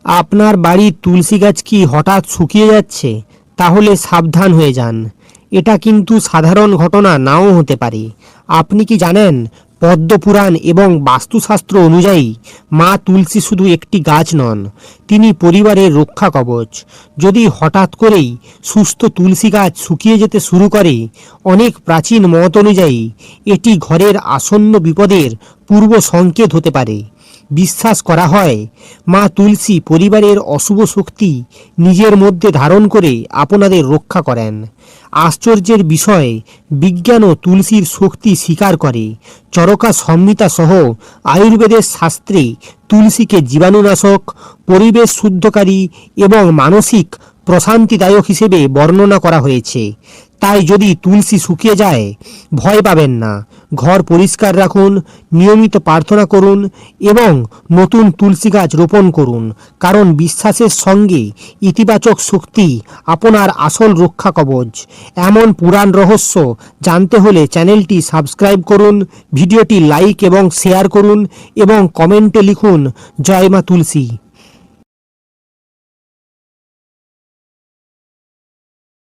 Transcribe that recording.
আপনার বাড়ির তুলসী গাছ কি হঠাৎ শুকিয়ে যাচ্ছে? তাহলে সাবধান হয়ে যান। এটা কিন্তু সাধারণ ঘটনা নাও হতে পারে। আপনি কি জানেন, পদ্মপুরাণ এবং বাস্তুশাস্ত্র অনুযায়ী মা তুলসী শুধু একটি গাছ নন, তিনি পরিবারের রক্ষা কবচ। যদি হঠাৎ করেই সুস্থ তুলসী গাছ শুকিয়ে যেতে শুরু করে, অনেক প্রাচীন মত অনুযায়ী এটি ঘরের আসন্ন বিপদের পূর্ব সংকেত হতে পারে। বিশ্বাস করা হয়, মা তুলসী পরিবারের অশুভ শক্তি নিজের মধ্যে ধারণ করে আপনাদের রক্ষা করেন। আশ্চর্যের বিষয়, বিজ্ঞানও তুলসীর শক্তি স্বীকার করে। চরকা সংহিতা সহ আয়ুর্বেদের শাস্ত্রে তুলসীকে জীবাণুনাশক, পরিবেশ শুদ্ধকারী এবং মানসিক প্রশান্তিদায়ক হিসেবে বর্ণনা করা হয়েছে। তাই যদি তুলসী শুকিয়ে যায়, ভয় পাবেন না। ঘর পরিষ্কার রাখুন, নিয়মিত প্রার্থনা করুন এবং নতুন তুলসী গাছ রোপণ করুন, কারণ বিশ্বাসের সঙ্গে ইতিবাচক শক্তি আপনার আসল রক্ষা কবচ। এমন পুরাণ রহস্য জানতে হলে চ্যানেলটি সাবস্ক্রাইব করুন, ভিডিওটি লাইক এবং শেয়ার করুন এবং কমেন্টে লিখুন জয় মা তুলসী।